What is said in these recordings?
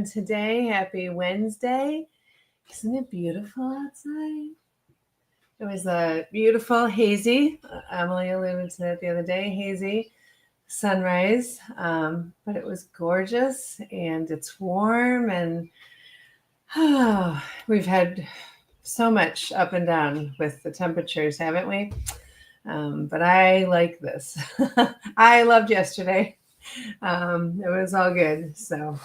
doing today? Happy Wednesday. Isn't it beautiful outside? It was a beautiful, hazy, Emily alluded to that the other day, hazy sunrise, but it was gorgeous and it's warm and we've had so much up and down with the temperatures, haven't we? But I like this. I loved yesterday. It was all good. So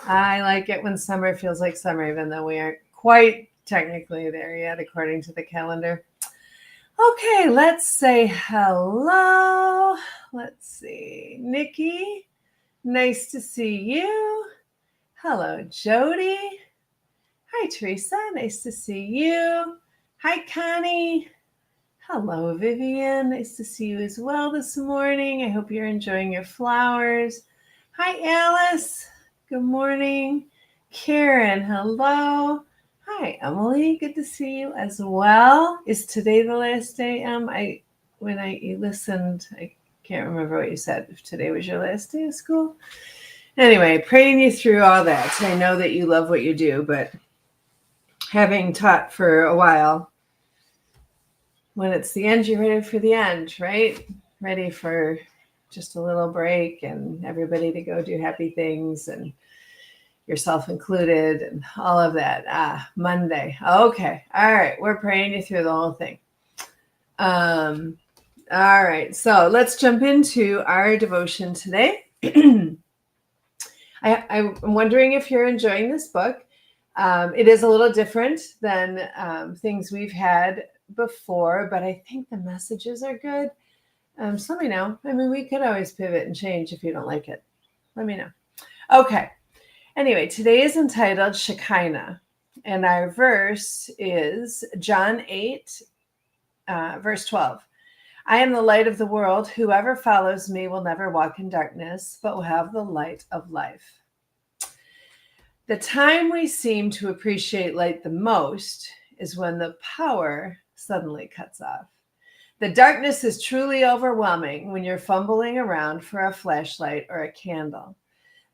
I like it when summer feels like summer, even though we aren't quite technically there yet, according to the calendar. Okay, let's say hello. Let's see. Nikki, nice to see you. Hello, Jody. Hi, Teresa. Nice to see you. Hi, Connie. Hello, Vivian. Nice to see you as well this morning. I hope you're enjoying your flowers. Hi, Alice. Good morning. Karen, hello. Hi, Emily. Good to see you as well. Is today the last day, when you listened, I can't remember what you said. If today was your last day of school. Anyway, praying you through all that. I know that you love what you do, but having taught for a while, when it's the end, you're ready for the end, right? Ready for just a little break and everybody to go do happy things and yourself included and all of that. Monday. Okay. All right. We're praying you through the whole thing. All right. So let's jump into our devotion today. I'm wondering if you're enjoying this book. It is a little different than things we've had before, but I think the messages are good. So let me know. I mean, we could always pivot and change if you don't like it. Let me know. Okay. Anyway, today is entitled Shekinah, and our verse is John 8, verse 12. I am the light of the world. Whoever follows me will never walk in darkness, but will have the light of life. The time we seem to appreciate light the most is when the power suddenly cuts off. The darkness is truly overwhelming when you're fumbling around for a flashlight or a candle.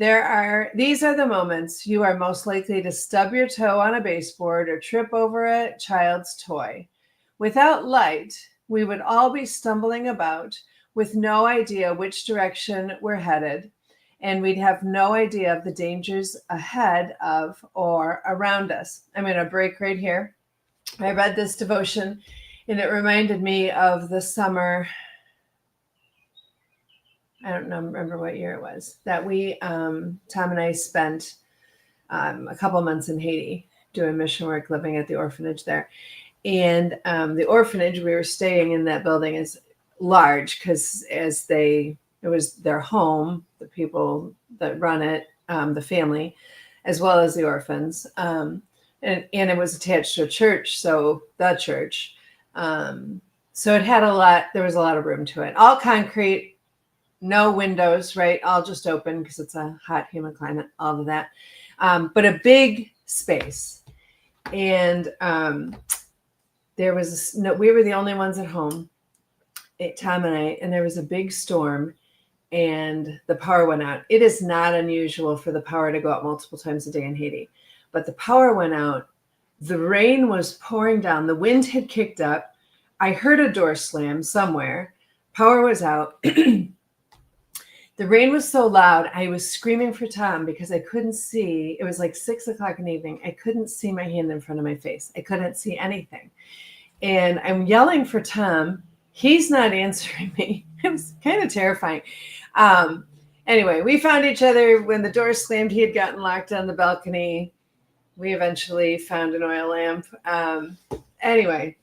These are the moments you are most likely to stub your toe on a baseboard or trip over a child's toy. Without light, we would all be stumbling about with no idea which direction we're headed, and we'd have no idea of the dangers ahead of or around us. I'm going to break right here. I read this devotion, and it reminded me of the summer. I don't remember what year it was that we, Tom and I spent a couple months in Haiti doing mission work, living at the orphanage there. And the orphanage, we were staying in that building, is large because it was their home, the people that run it, the family, as well as the orphans. And it was attached to a church, so the church. So it had there was a lot of room to it. All concrete, no windows, right? All just open because it's a hot, humid climate, all of that. But a big space. And we were the only ones at home, Tom and I, and there was a big storm and the power went out. It is not unusual for the power to go out multiple times a day in Haiti, but the power went out. The rain was pouring down. The wind had kicked up. I heard a door slam somewhere. Power was out. The rain was so loud, I was screaming for Tom because I couldn't see. It was like 6:00 in the evening. I couldn't see my hand in front of my face. I couldn't see anything. And I'm yelling for Tom. He's not answering me. It was kind of terrifying. Anyway, we found each other when the door slammed. He had gotten locked on the balcony. We eventually found an oil lamp. Anyway,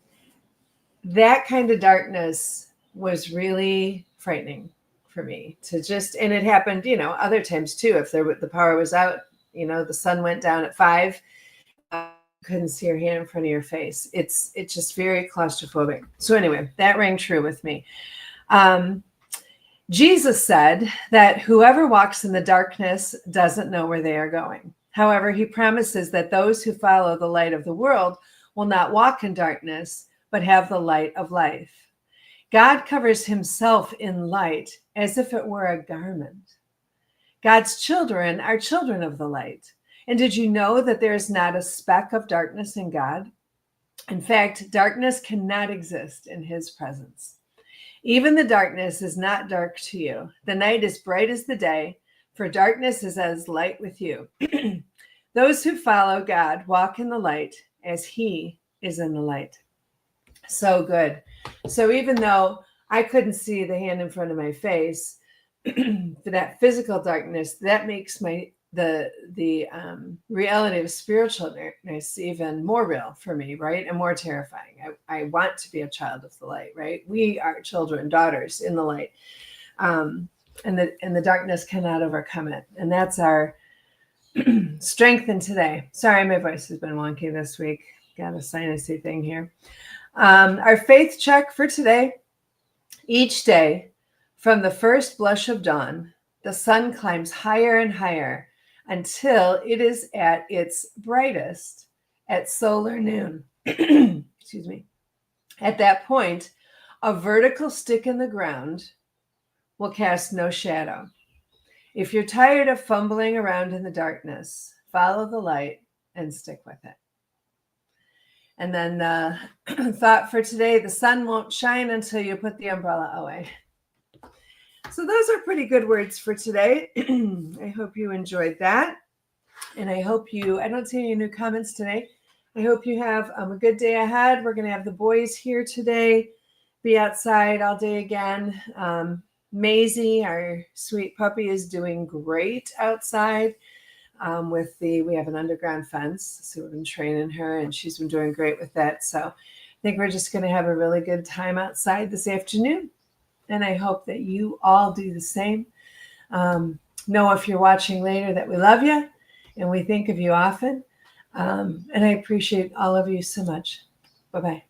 that kind of darkness was really frightening for me and it happened, other times too. If the power was out, the sun went down at 5, couldn't see your hand in front of your face. It's just very claustrophobic. So anyway, that rang true with me. Jesus said that whoever walks in the darkness doesn't know where they are going. However, he promises that those who follow the light of the world will not walk in darkness, but have the light of life. God covers himself in light as if it were a garment. God's children are children of the light. And did you know that there is not a speck of darkness in God? In fact, darkness cannot exist in his presence. Even the darkness is not dark to you. The night is bright as the day, for darkness is as light with you. Those who follow God walk in the light as he is in the light. So good. So even though I couldn't see the hand in front of my face, for that physical darkness, that makes the reality of spiritualness even more real for me, right? And more terrifying. I want to be a child of the light, right? We are children, daughters in the light, and the darkness cannot overcome it. And that's our strength in today. Sorry, my voice has been wonky this week. Got a sinusy thing here. Our faith check for today. Each day, from the first blush of dawn, the sun climbs higher and higher until it is at its brightest at solar noon. Excuse me. At that point, a vertical stick in the ground will cast no shadow. If you're tired of fumbling around in the darkness, follow the light and stick with it. And then the thought for today, the sun won't shine until you put the umbrella away. So those are pretty good words for today. I hope you enjoyed that. And I hope I don't see any new comments today. I hope you have a good day ahead. We're going to have the boys here today, be outside all day again. Maisie, our sweet puppy, is doing great outside. We have an underground fence, so we've been training her, and she's been doing great with that. So I think we're just going to have a really good time outside this afternoon, and I hope that you all do the same. Know if you're watching later that we love you, and we think of you often, and I appreciate all of you so much. Bye-bye.